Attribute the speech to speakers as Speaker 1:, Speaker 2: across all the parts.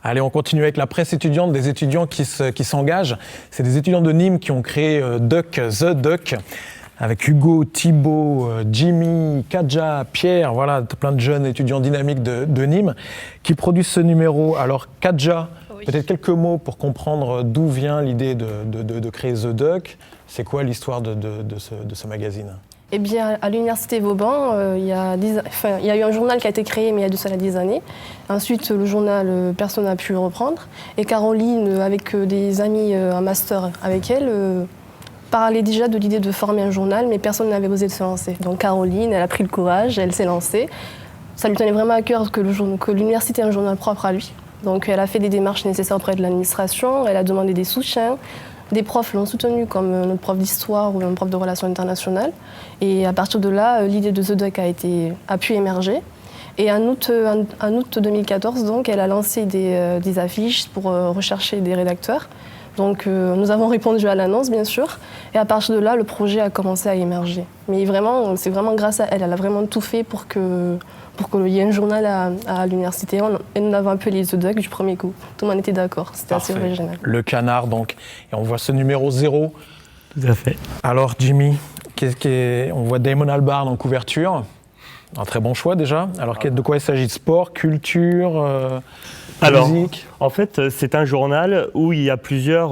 Speaker 1: Allez, on continue avec la presse étudiante, des étudiants qui s'engagent. C'est des étudiants de Nîmes qui ont créé Duck, The Duck, avec Hugo, Thibaut, Jimmy, Kadja, Pierre, voilà, plein de jeunes étudiants dynamiques de Nîmes qui produisent ce numéro. Alors Kadja, peut-être quelques mots pour comprendre d'où vient l'idée de créer The Duck. C'est quoi l'histoire de ce magazine ?
Speaker 2: Eh bien, à l'université Vauban, il y a eu un journal qui a été créé, mais il y a de cela 10 années. Ensuite, le journal, personne n'a pu le reprendre. Et Caroline, avec des amis, un master avec elle, parlait déjà de l'idée de former un journal, mais personne n'avait osé de se lancer. Donc Caroline, elle a pris le courage, elle s'est lancée. Ça lui tenait vraiment à cœur que l'université ait un journal propre à lui. Donc elle a fait des démarches nécessaires auprès de l'administration, elle a demandé des soutiens. Des profs l'ont soutenu, comme notre prof d'histoire ou un prof de relations internationales. Et à partir de là, l'idée de The Duck a pu émerger. Et en août 2014, donc, elle a lancé des affiches pour rechercher des rédacteurs. Donc nous avons répondu à l'annonce, bien sûr. Et à partir de là, le projet a commencé à émerger. Mais vraiment, c'est vraiment grâce à elle. Elle a vraiment tout fait pour qu'il y ait un journal à l'université. Et nous l'avons appelé The Duck du premier coup. Tout le monde était d'accord. C'était assez original.
Speaker 1: Le canard, donc. Et on voit ce numéro 0.
Speaker 3: Tout à fait.
Speaker 1: Alors, Jimmy, on voit Damon Albarn en couverture. Un très bon choix, déjà. Alors, de quoi il s'agit ? De sport, culture
Speaker 3: Alors,
Speaker 1: musique ?
Speaker 3: En fait, c'est un journal où il y a plusieurs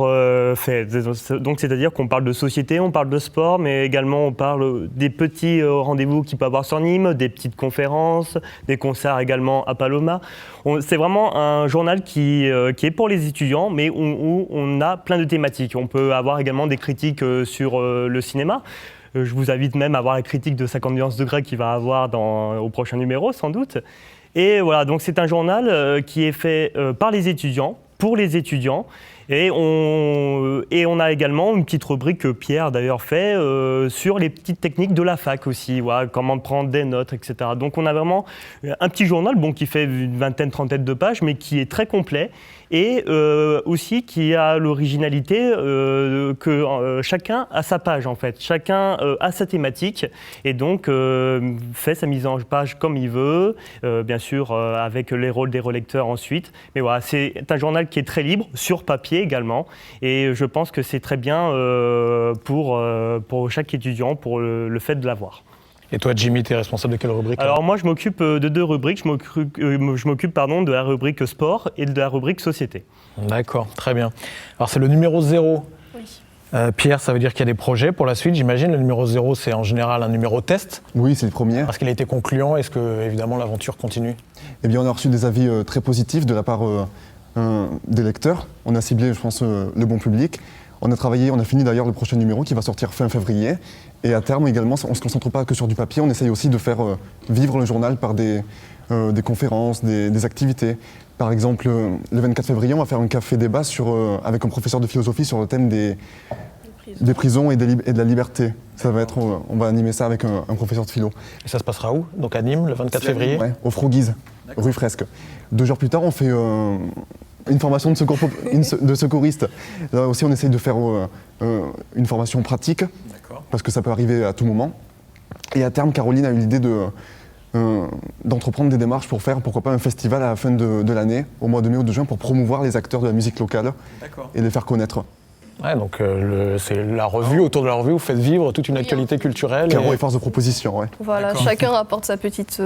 Speaker 3: faits. Donc, c'est-à-dire qu'on parle de société, on parle de sport, mais également on parle des petits rendez-vous qu'il peut y avoir sur Nîmes, des petites conférences, des concerts également à Paloma. C'est vraiment un journal qui est pour les étudiants, mais où on a plein de thématiques. On peut avoir également des critiques sur le cinéma. Je vous invite même à voir la critique de 50 nuances de Grey qu'il va avoir au prochain numéro, sans doute. Et voilà, donc c'est un journal qui est fait par les étudiants, pour les étudiants. Et on a également une petite rubrique que Pierre d'ailleurs fait sur les petites techniques de la fac aussi, voilà, comment prendre des notes, etc. Donc on a vraiment un petit journal qui fait une vingtaine, trentaine de pages, mais qui est très complet et aussi qui a l'originalité que chacun a sa page en fait, chacun a sa thématique et donc fait sa mise en page comme il veut, bien sûr avec les rôles des relecteurs ensuite. Mais voilà, c'est un journal qui est très libre, sur papier également, et je pense que c'est très bien pour chaque étudiant, pour le fait de l'avoir.
Speaker 1: Et toi, Jimmy, tu es responsable de quelle rubrique ?
Speaker 3: Alors moi, je m'occupe de deux rubriques. Je m'occupe de la rubrique sport et de la rubrique société.
Speaker 1: D'accord, très bien. Alors c'est le numéro 0.
Speaker 2: Oui.
Speaker 1: Pierre, ça veut dire qu'il y a des projets pour la suite, j'imagine. Le numéro 0, c'est en général un numéro test.
Speaker 4: Oui, c'est le premier.
Speaker 1: Parce qu'il a été concluant, est-ce que, évidemment, l'aventure continue ?
Speaker 4: Eh bien, on a reçu des avis très positifs de la part des lecteurs. On a ciblé, je pense, le bon public. On a fini d'ailleurs le prochain numéro qui va sortir fin février. Et à terme également, on ne se concentre pas que sur du papier, on essaye aussi de faire vivre le journal par des conférences, des activités. Par exemple, le 24 février, on va faire un café débat avec un professeur de philosophie sur le thème des prisons et de la liberté. Ça va être, on va animer ça avec un professeur de philo.
Speaker 1: Et ça se passera où ? Donc à Nîmes, le 24 février ?
Speaker 4: Ouais, au Froguise, rue Fresque. 2 jours plus tard, on fait une formation de secouriste. Là aussi, on essaye de faire une formation pratique, parce que ça peut arriver à tout moment. Et à terme, Caroline a eu l'idée d'entreprendre des démarches pour faire, pourquoi pas, un festival à la fin de l'année, au mois de mai ou de juin, pour promouvoir les acteurs de la musique locale et les faire connaître.
Speaker 1: Ouais, donc c'est la revue, autour de la revue, vous faites vivre toute une actualité culturelle.
Speaker 4: Caro est force de proposition, ouais.
Speaker 2: Voilà, chacun rapporte sa petite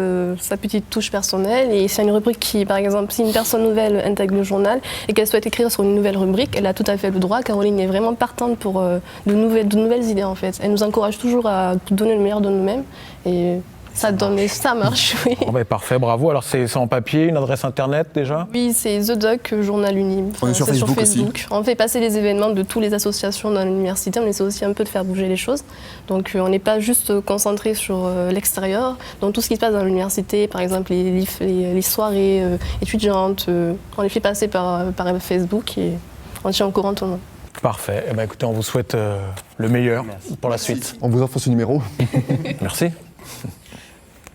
Speaker 2: touche personnelle et c'est une rubrique qui, par exemple, si une personne nouvelle intègre le journal et qu'elle souhaite écrire sur une nouvelle rubrique, elle a tout à fait le droit. Caroline est vraiment partante pour de nouvelles idées en fait. Elle nous encourage toujours à donner le meilleur de nous-mêmes et ça marche, oui.
Speaker 1: Bon, bah, parfait, bravo. Alors c'est en papier, une adresse internet déjà ?
Speaker 2: Oui, c'est The Duck, journal Unime.
Speaker 4: On est sur Facebook aussi.
Speaker 2: On fait passer les événements de toutes les associations dans l'université, on essaie aussi un peu de faire bouger les choses. Donc on n'est pas juste concentré sur l'extérieur. Donc tout ce qui se passe dans l'université, par exemple les soirées étudiantes, on les fait passer par Facebook et on tient au courant tout le monde.
Speaker 1: Parfait. Eh ben, écoutez, on vous souhaite le meilleur pour la suite.
Speaker 4: On vous offre ce numéro.
Speaker 1: Merci.